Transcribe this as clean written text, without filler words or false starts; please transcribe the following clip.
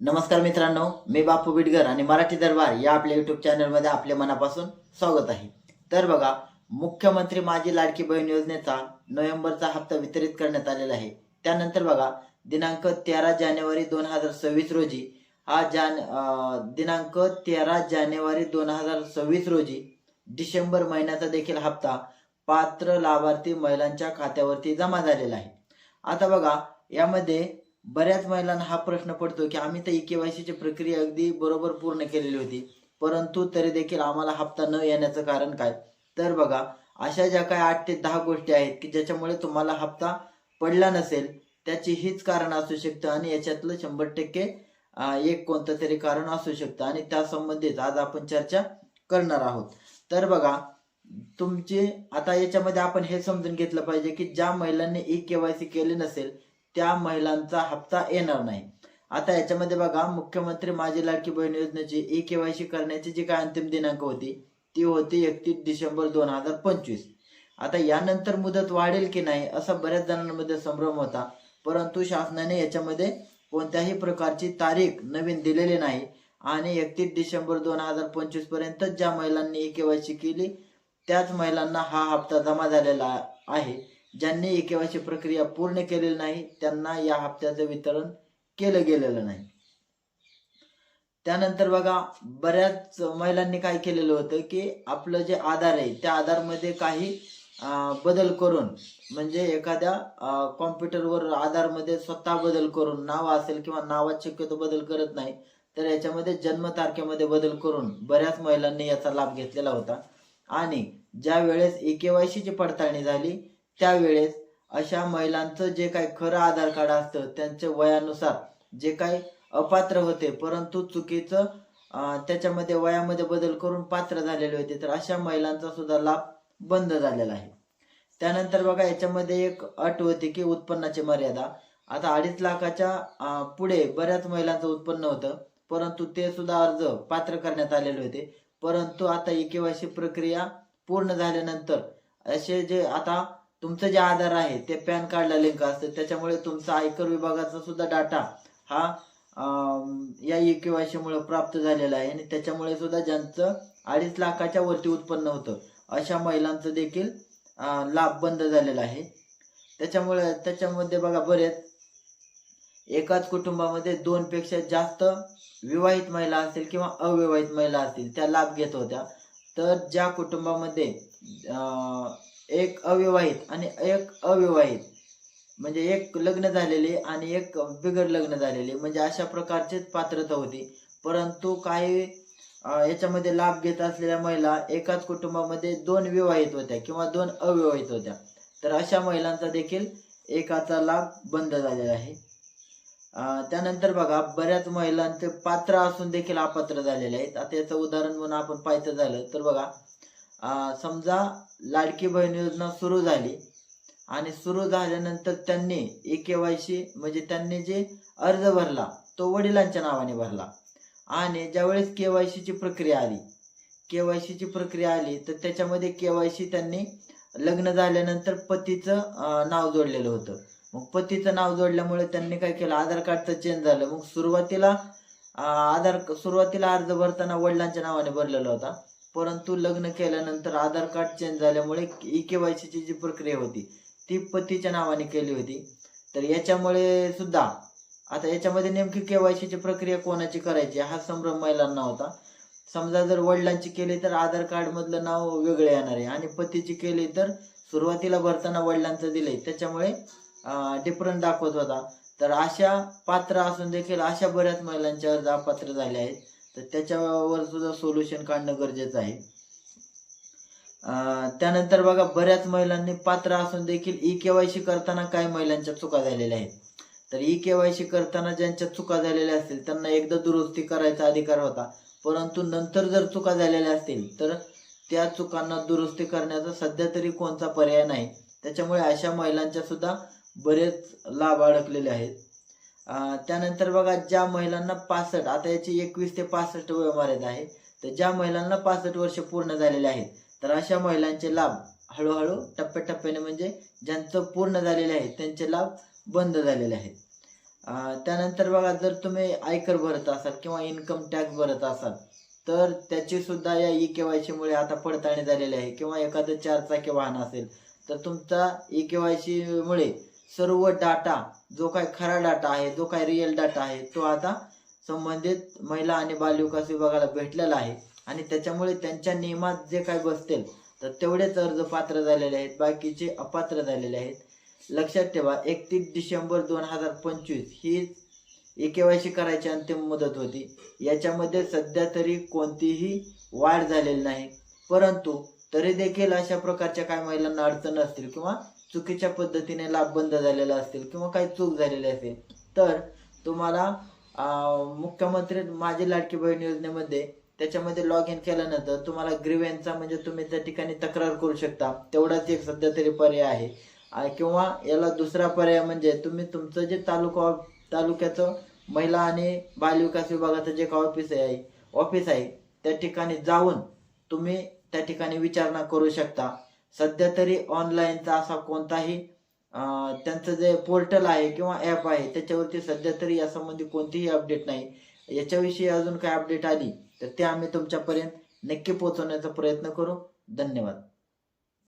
नमस्कार मित्रांनो, मी बापू बिडगर आणि मराठी दरबार या आपल्या यूट्यूब चॅनलमध्ये आपले मनापासून स्वागत आहे. तर बघा, मुख्यमंत्री माझी लाडकी बहीण योजनेचा नोव्हेंबरचा हप्ता वितरित करण्यात आलेला आहे. त्यानंतर बघा, दिनांक 13 जानेवारी 2026 रोजी दिनांक 13 जानेवारी 2026 रोजी डिसेंबर महिन्याचा देखील हप्ता पात्र लाभार्थी महिलांच्या खात्यावरती जमा झालेला आहे. आता बघा, यामध्ये बऱ्याच महिलांना हा प्रश्न पडतो की आम्ही तर ई-के-वाय-सी ची प्रक्रिया अगदी बरोबर पूर्ण केलेली होती, परंतु तरी देखील आम्हाला हप्ता न येण्याचं कारण काय? तर बघा, अशा ज्या काही 8 ते 10 गोष्टी आहेत की ज्याच्यामुळे तुम्हाला हप्ता पडला नसेल, त्याची हीच कारण असू शकतं आणि याच्यातलं 100% एक कोणतं तरी कारण असू शकतं आणि त्या संबंधित आज आपण चर्चा करणार आहोत. तर बघा, तुमची आता याच्यामध्ये आपण हे समजून घेतलं पाहिजे की ज्या महिलांनी ई-के-वाय-सी केली नसेल त्या महिलांचा हप्ता येणार नाही. आता याच्यामध्ये बघा, मुख्यमंत्री माझी लाडकी बहीण योजनेची ई-के-वाय-सी करण्याची जी काय अंतिम दिनांक होती, ती होती 31 डिसेंबर 2025. आता यानंतर मुदत वाढेल की नाही असा बऱ्याच जणांमध्ये संभ्रम होता, परंतु शासनाने याच्यामध्ये कोणत्याही प्रकारची तारीख नवीन दिलेली नाही आणि 31 डिसेंबर 2025 पर्यंत ज्या महिलांनी ई-के-वाय-सी केली त्याच महिलांना हा हप्ता जमा झालेला आहे. ज्यांनी ई-के-वाय-सी प्रक्रिया पूर्ण केलेली नाही त्यांना या हप्त्याचं वितरण केलं गेलेलं नाही. त्यानंतर बघा, बऱ्याच महिलांनी काय केलेलं होतं की आपलं जे आधार आहे त्या आधारमध्ये काही बदल करून, म्हणजे एखाद्या कॉम्प्युटरवर आधारमध्ये स्वतः बदल करून, नाव असेल किंवा नावात शक्यतो बदल करत नाही, तर याच्यामध्ये जन्मतारखेमध्ये बदल करून बऱ्याच महिलांनी याचा लाभ घेतलेला होता. आणि ज्या वेळेस ई-के-वाय-सी ची पडताळणी झाली त्यावेळेस अशा महिलांचं जे काही खरं आधार कार्ड असतं त्यांच्या वयानुसार जे काही अपात्र होते परंतु चुकीचं त्याच्यामध्ये वयामध्ये बदल करून पात्र झालेले होते, तर अशा महिलांचा सुद्धा लाभ बंद झालेला आहे. त्यानंतर बघा, याच्यामध्ये एक अट होती की उत्पन्नाची मर्यादा. आता 2.5 लाखाच्या पुढे बऱ्याच महिलांचं उत्पन्न होतं, परंतु ते सुद्धा अर्ज पात्र करण्यात आलेले होते. परंतु आता ई-के-वाय-सी प्रक्रिया पूर्ण झाल्यानंतर असे जे आता तुमचं जे आधार आहे ते पॅन कार्डला लिंक असतं, त्याच्यामुळे तुमचा आयकर विभागाचा सुद्धा डाटा हा या ई-के-वाय-सी मुळे प्राप्त झालेला आहे आणि त्याच्यामुळे सुद्धा ज्यांचं 2.5 लाखाच्या वरती उत्पन्न होतं अशा महिलांचं देखील लाभ बंद झालेला आहे. त्याच्यामध्ये बघा, बरेच एकाच कुटुंबामध्ये 2 पेक्षा जास्त विवाहित महिला असतील किंवा अविवाहित महिला असतील त्या लाभ घेत होत्या. तर ज्या कुटुंबामध्ये एक अविवाहित आणि एक अविवाहित, म्हणजे एक लग्न झालेली आणि एक बिगर लग्न झालेली, म्हणजे अशा प्रकारचीच पात्रता होती. परंतु काही याच्यामध्ये लाभ घेत असलेल्या महिला एकाच कुटुंबामध्ये 2 विवाहित होत्या किंवा 2 अविवाहित होत्या, तर अशा महिलांचा देखील एकाचा लाभ बंद झालेला आहे. त्यानंतर बघा, बऱ्याच महिलांचे पात्र असून देखील अपात्र झालेले आहेत. आता याचं उदाहरण म्हणून आपण पाहायचं झालं तर बघा, समजा लाडकी बहीण योजना सुरू झाली आणि सुरू झाल्यानंतर त्यांनी ई-के-वाय-सी म्हणजे त्यांनी जे अर्ज भरला तो वडिलांच्या नावाने भरला आणि ज्यावेळेस के-वाय-सी ची प्रक्रिया आली तर त्याच्यामध्ये के-वाय-सी त्यांनी लग्न झाल्यानंतर पतीचं नाव जोडलेलं होतं. मग पतीचं नाव जोडल्यामुळे त्यांनी काय केलं, आधार कार्डचं चेंज झालं. मग सुरुवातीला अर्ज भरताना वडिलांच्या नावाने भरलेला होता, परंतु लग्न केल्यानंतर आधार कार्ड चेंज झाल्यामुळे ई-के-वाय-सी ची जी प्रक्रिया होती ती पतीच्या नावाने केली होती. तर याच्यामुळे सुद्धा आता याच्यामध्ये नेमकी के-वाय-सी ची प्रक्रिया कोणाची करायची हा संभ्रम महिलांना होता. समजा जर वडिलांची केली तर आधार कार्ड मधलं नाव वेगळं येणार आहे आणि पतीची केली तर सुरुवातीला भरताना वडिलांचं दिलंय त्याच्यामुळे डिफरंट दाखवत होता. तर अशा पात्र असून देखील अशा बऱ्याच महिलांचे अर्ज अपात्र झाले आहेत, तर त्याच्यावर सुद्धा सोल्युशन काढणं गरजेचं आहे. त्यानंतर बघा, बऱ्याच महिलांनी पात्र असून देखील ई-के-वाय-सी करताना काही महिलांच्या चुका झालेल्या आहेत. तर ई-के-वाय-सी करताना ज्यांच्या चुका झालेल्या असतील त्यांना एकदा दुरुस्ती करायचा अधिकार होता, परंतु नंतर जर चुका झालेल्या असतील तर त्या चुकांना दुरुस्ती करण्याचा सध्या तरी कोणता पर्याय नाही. त्याच्यामुळे अशा महिलांच्या सुद्धा बरेच लाभ अडकलेले आहेत. त्यानंतर बघा, ज्या महिलांना 65, आता याची 21 ते 65 वयोमर्यादा आहे, तर ज्या महिलांना 65 वर्ष पूर्ण झालेले आहेत तर अशा महिलांचे लाभ हळूहळू टप्प्याटप्प्याने, म्हणजे ज्यांचं पूर्ण झालेले आहे त्यांचे लाभ बंद झालेले आहेत. त्यानंतर बघा, जर तुम्ही आयकर भरत असाल किंवा इन्कम टॅक्स भरत असाल तर त्याची सुद्धा या ई-के-वाय-सी मुळे आता पडताळणी झालेली आहे. किंवा एखादं 4 चाकी वाहन असेल तर तुमचा ई-के-वाय-सी मुळे सर्व डाटा, जो काही खरा डाटा आहे, जो काही रिअल डाटा आहे, तो आता संबंधित महिला आणि बालविकास विभागाला भेटलेला आहे. आणि त्याच्यामुळे त्यांच्या नियमात जे काही बसतील तर तेवढेच अर्ज पात्र झालेले आहेत, बाकीचे अपात्र झालेले आहेत. लक्षात ठेवा, 31 डिसेंबर 2025 ही ई-के-वाय-सी करायची अंतिम मुदत होती. याच्यामध्ये सध्या तरी कोणतीही वाढ झालेली नाही. परंतु तरी देखील अशा प्रकारच्या काही महिलांना अडचण असतील किंवा चुकीच्या पद्धतीने लाभ बंद झालेला असतील किंवा काही चूक झालेली असेल तर तुम्हाला मुख्यमंत्री माझी लाडकी बहीण योजनेमध्ये त्याच्यामध्ये लॉग इन केल्यानंतर तुम्हाला ग्रीवेन्सचा म्हणजे तुम्ही त्या ठिकाणी तक्रार करू शकता. तेवढाच एक सध्या तरी पर्याय आहे. किंवा याला दुसरा पर्याय म्हणजे तुम्ही तुमचं जे तालुक्याचं महिला आणि बालविकास विभागाचं जे काही ऑफिस आहे त्या ठिकाणी जाऊन तुम्ही त्या ठिकाणी विचारणा करू शकता. सध्या तरी ऑनलाईनचा असा कोणताही त्यांचं जे पोर्टल आहे किंवा ॲप आहे त्याच्यावरती सध्या तरी यासंबंधी कोणतीही अपडेट नाही. याच्याविषयी अजून काय अपडेट आली तर ते आम्ही तुमच्यापर्यंत नक्की पोहोचवण्याचा प्रयत्न करू. धन्यवाद.